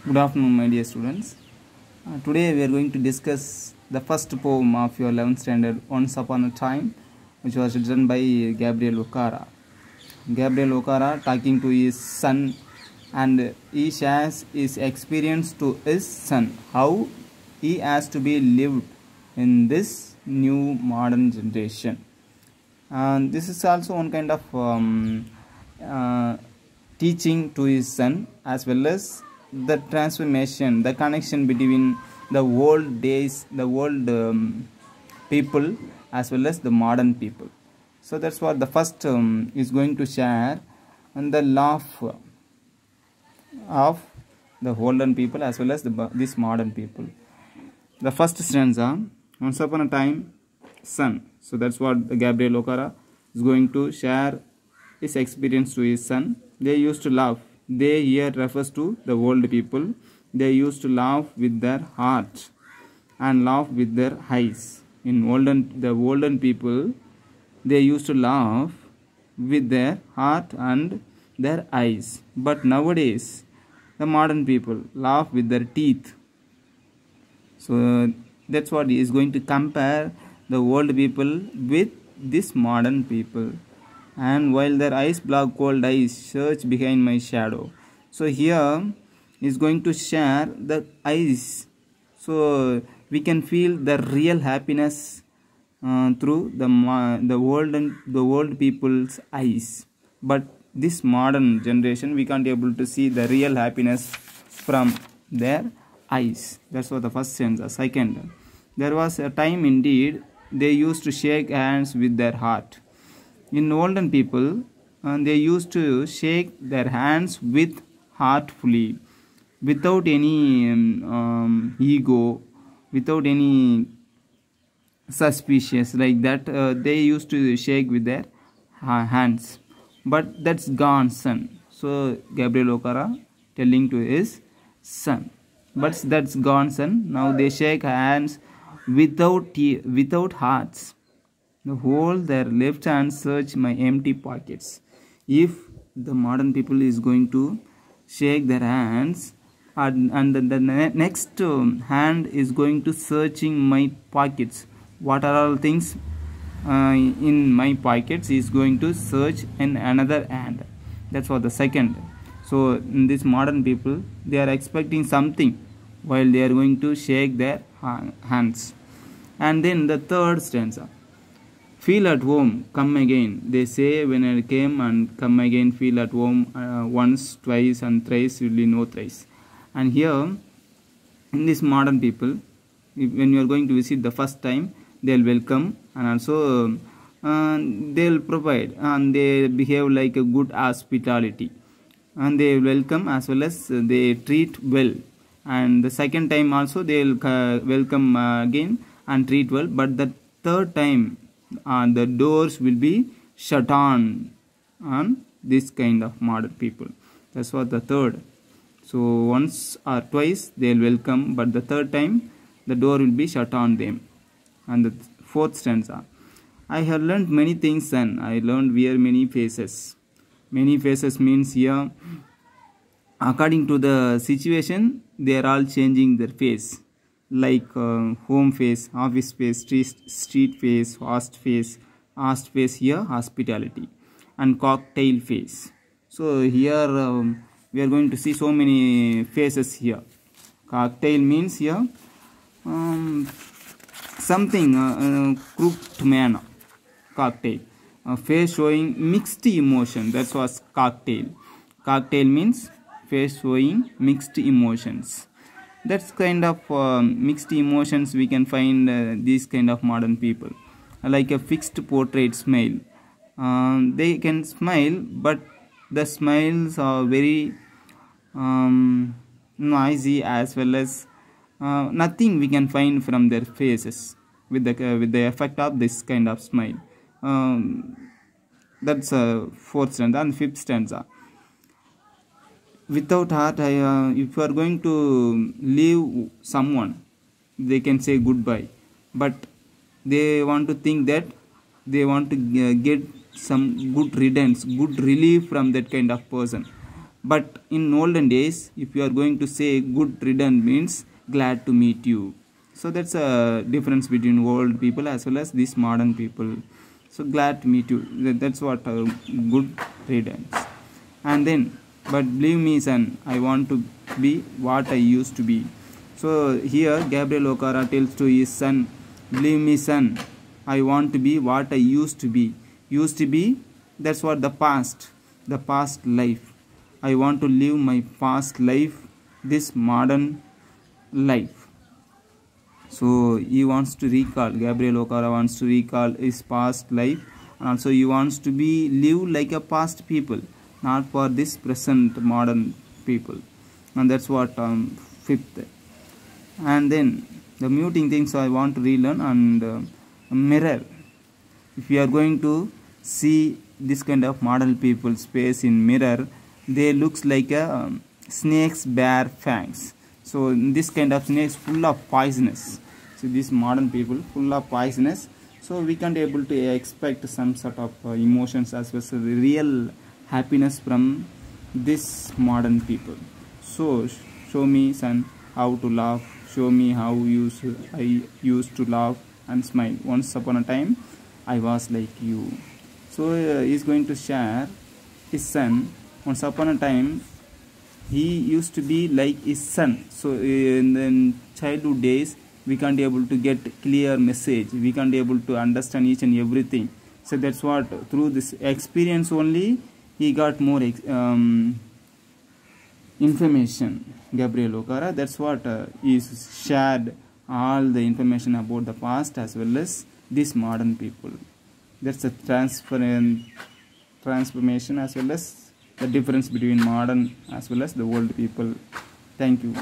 Good afternoon, my dear students. Today we are going to discuss the first poem of your 11th standard, Once Upon a Time, which was written by Gabriel Okara. Gabriel Okara talking to his son, and he shares his experience to his son, how he has to be lived in this new modern generation. And this is also one kind of teaching to his son, as well as the transformation, the connection between the old days, the old people, as well as the modern people. So that's what the first is going to share, and the love of the olden people as well as this modern people. The first stanza, once upon a time, son. So that's what Gabriel Okara is going to share his experience to his son. They used to laugh. They here refers to the old people. They used to laugh with their heart and laugh with their eyes. In the olden people, they used to laugh with their heart and their eyes. But nowadays, the modern people laugh with their teeth. So that's what he is going to compare the old people with this modern people. And while their eyes block cold eyes, search behind my shadow. So here is going to share the eyes. So we can feel the real happiness through the old people's eyes. But this modern generation, we can't be able to see the real happiness from their eyes. That's what the first stanza. Second, there was a time indeed they used to shake hands with their heart. In olden people, they used to shake their hands with heartfully, without any ego, without any suspicious like that. They used to shake with their hands. But that's gone, son. So Gabriel Okara telling to his son, but that's gone, son. Now they shake hands without hearts. The whole their left hand search my empty pockets. If the modern people is going to shake their hands, and the next hand is going to searching my pockets, what are all things in my pockets is going to search in another hand. That's for the second. So in this modern people, they are expecting something while they are going to shake their hands. And then the third stanza, feel at home, come again. They say when I came and come again, feel at home once, twice, and thrice will be no thrice. And here, in this modern people, when you are going to visit the first time, they'll welcome, and also they'll provide, and they behave like a good hospitality, and they welcome as well as they treat well. And the second time also they'll welcome again and treat well. But the third time, the doors will be shut on this kind of modern people. That's what the third. So once or twice they'll welcome, but the third time the door will be shut on them. And the fourth stanza, I have learned many things, son. I learned wear many faces. Many faces means here, according to the situation, they are all changing their face. Like home face, office face, street face, fast face here, hospitality, and cocktail face. So here we are going to see so many faces here. Cocktail means here something crooked manner. Cocktail, face showing mixed emotion. That's what cocktail. Cocktail means face showing mixed emotions. That's kind of mixed emotions we can find these kind of modern people, like a fixed portrait smile. They can smile, but the smiles are very noisy, as well as nothing we can find from their faces with the effect of this kind of smile. That's fourth stanza. And fifth stanza, without heart, if you are going to leave someone, they can say goodbye, but they want to think that they want to get some good riddance, good relief from that kind of person. But in olden days, if you are going to say good riddance means glad to meet you. So that's a difference between old people as well as these modern people. So glad to meet you. That's what good riddance. And then, but believe me, son, I want to be what I used to be. So here Gabriel O'Hara tells to his son, believe me, son, I want to be what I used to be. Used to be, that's what the past life. I want to live my past life, this modern life. So he wants to recall, Gabriel O'Hara wants to recall his past life, and also he wants to be live like a past people, not for this present modern people. And that's what fifth. And then the muting things I want to relearn, and mirror. If you are going to see this kind of model people's face in mirror, they looks like a snake's bare fangs. So this kind of snakes full of poisonous. So these modern people full of poisonous. So we can't able to expect some sort of emotions as well as real happiness from this modern people. So show me, son, how to laugh. Show me how I used to laugh and smile. Once upon a time, I was like you. So he's going to share his son. Once upon a time, he used to be like his son. So in the childhood days, we can't able to get clear message. We can't able to understand each and everything. So that's what, through this experience only, he got more information. Gabriel O'Hara, that's what is shared all the information about the past as well as these modern people. That's a transformation as well as the difference between modern as well as the old people. Thank you.